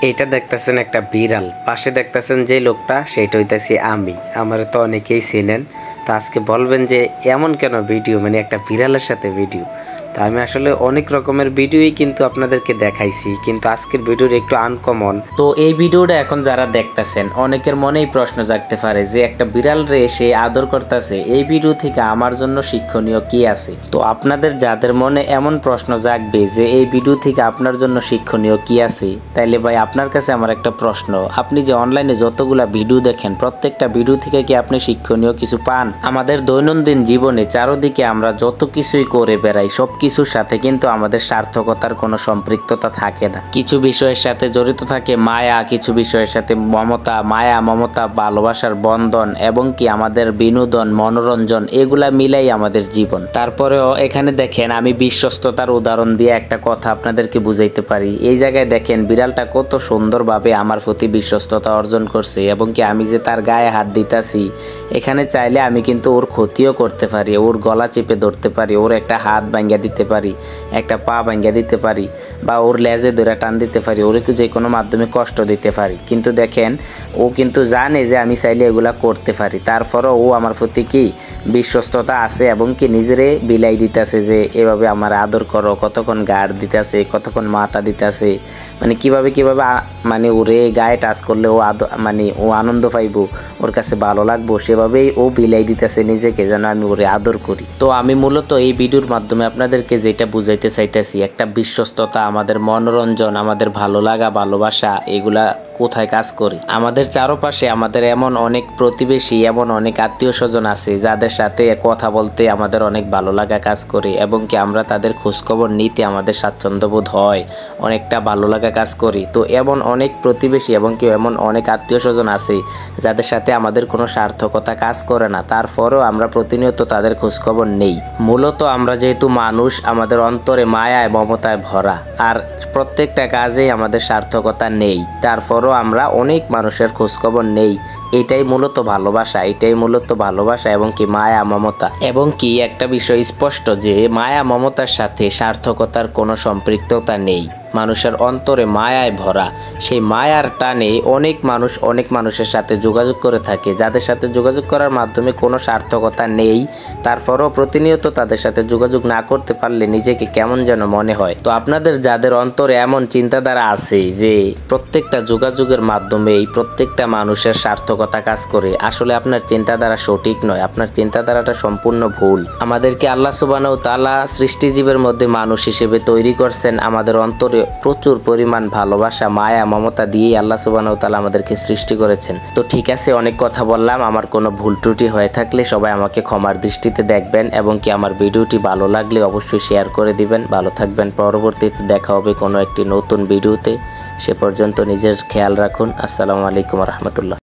এটা দেখতেছেন একটা বিড়াল, পাশে দেখতেছেন যে লোকটা সেইটা হইতাছি আমি। আমার তো অনেকেই চেনেন। তো আজকে বলবেন যে এমন কেন ভিডিও, মানে একটা বিড়ালের সাথে ভিডিও। তো আমি আসলে অনেক রকমের ভিডিওই কিন্তু আপনাদেরকে দেখাইছি, কিন্তু আজকের ভিডিওটা একটু আনকমন। তো এই ভিডিওটা এখন যারা দেখতেছেন অনেকের মনেই প্রশ্ন জাগতে পারে যে একটা বিড়াল রে সে আদর করতেছে, এই ভিডিও থেকে আমার জন্য শিক্ষণীয় কি আছে। তো আপনাদের যাদের মনে এমন প্রশ্ন জাগবে যে এই ভিডিও থেকে আপনার জন্য শিক্ষণীয় কি আছে, তাইলে ভাই আপনার কাছে আমার একটা প্রশ্ন, আপনি যে অনলাইনে যতগুলা ভিডিও দেখেন প্রত্যেকটা ভিডিও থেকে কি আপনি শিক্ষণীয় কিছু পান? আমাদের দৈনন্দিন জীবনে চারদিকে আমরা যত কিছুই করে বেড়াই সব কিছুর সাথে কিন্তু আমাদের সার্থকতার কোনো সম্পৃক্ততা থাকে না। কিছু বিষয়ের সাথে জড়িত থাকে মায়া, কিছু বিষয়ের সাথে মমতা, মায়া মমতা, ভালোবাসার বন্ধন এবং কি আমাদের বিনোদন মনোরঞ্জন, এগুলা মিলাই আমাদের জীবন। তারপরেও এখানে দেখেন আমি বিশ্বস্ততার উদাহরণ দিয়ে একটা কথা আপনাদেরকে বুঝাইতে পারি। এই জায়গায় দেখেন বিড়ালটা কত সুন্দরভাবে আমার প্রতি বিশ্বস্ততা অর্জন করছে এবং কি আমি যে তার গায়ে হাত দিতাছি, এখানে চাইলে আমি কিন্তু ওর ক্ষতিও করতে পারি, ওর গলা চেপে ধরতে পারি, ওর একটা হাত ভাঙ্গা দিতে পারি, একটা পা ভাঙ্গা দিতে পারি, বা ওর লেজে ধরে টান দিতে পারি, ওর যে কোনো মাধ্যমে কষ্ট দিতে পারি। কিন্তু দেখেন ও কিন্তু জানে যে আমি চাইলে এগুলা করতে পারি, তারপরও ও আমার প্রতি কি বিশ্বস্ততা আছে এবং কি নিজেরে বিলাই দিতেছে যে এভাবে আমার আদর করো, কতক্ষণ গাড় দিতেছে, কতক্ষণ মাথা দিতেছে, মানে কিভাবে মানে ওরে গায়ে টাচ করলে ও মানে ও আনন্দ পাইবো, ওর কাছে ভালো লাগবো, সেভাবেই ও বিলাই দিতেছে নিজেকে যেন আমি ওরে আদর করি। তো আমি মূলত এই ভিডিওর মাধ্যমে আপনাদেরকে যেটা বুঝাইতে চাইতেছি, একটা বিশ্বস্ততা, আমাদের মনোরঞ্জন, আমাদের ভালো লাগা ভালোবাসা, এগুলা কোথায় কাজ করি। আমাদের চারপাশে আমাদের এমন অনেক প্রতিবেশী, এমন অনেক আত্মীয় স্বজন আছে যাদের সাথে কথা বলতে আমাদের অনেক ভালো লাগা কাজ করে এবং কি আমরা তাদের খোঁজখবর নিতে আমাদের স্বাচ্ছন্দ্যবোধ হয়, অনেকটা ভালো লাগা কাজ করি। তো এমন অনেক প্রতিবেশী এবং কি এমন অনেক আত্মীয় স্বজন আছে যাদের সাথে আমাদের কোনো সার্থকতা কাজ করে না, তারপরেও আমরা প্রতিনিয়ত তাদের খোঁজখবর নেই। মূলত আমরা যেহেতু মানুষ, আমাদের অন্তরে মায়ায় মমতায় ভরা, আর প্রত্যেকটা কাজেই আমাদের সার্থকতা নেই, তারপরও আমরা অনেক মানুষের খোঁজখবর নেই। এটাই মূলত ভালোবাসা, এটাই মূলত ভালোবাসা এবং কি মায়া মমতা। এবং কি একটা বিষয় স্পষ্ট যে মায়া মমতার সাথে সার্থকতার কোনো সম্পৃক্ততা নেই। মানুষের অন্তরে মায়ায় ভরা, সেই মায়ার টানে অনেক মানুষ অনেক মানুষের সাথে যোগাযোগ করে থাকে, যাদের সাথে যোগাযোগ করার মাধ্যমে কোনো সার্থকতা নেই, তারপরও প্রতিনিয়ত তাদের সাথে যোগাযোগ না করতে পারলে নিজেকে কেমন যেন মনে হয়। তো আপনাদের যাদের অন্তরে এমন চিন্তাধারা আছে যে প্রত্যেকটা যোগাযোগের মাধ্যমেই প্রত্যেকটা মানুষের সার্থকতা কাজ করে, আসলে আপনার চিন্তাধারা সঠিক নয়, আপনার চিন্তাধারাটা সম্পূর্ণ ভুল। আমাদেরকে আল্লাহ সুবহানাহু ওয়া তাআলা সৃষ্টিজীবের মধ্যে মানুষ হিসেবে তৈরি করছেন, আমাদের অন্তরে প্রচুর পরিমাণ ভালোবাসা মায়া মমতা দিয়ে আল্লাহ সুবহানাহু ওয়া তাআলা আমাদেরকে সৃষ্টি করেছেন। তো ঠিক আছে, অনেক কথা বললাম, আমার কোনো ভুল ত্রুটি হয়ে থাকলে সবাই আমাকে ক্ষমার দৃষ্টিতে দেখবেন এবং কি আমার ভিডিওটি ভালো লাগলে অবশ্যই শেয়ার করে দিবেন। ভালো থাকবেন, পরবর্তীতে দেখা হবে কোনো একটি নতুন ভিডিওতে। সে পর্যন্ত নিজের খেয়াল রাখুন। আসসালামু আলাইকুম ওয়া রাহমাতুল্লাহ।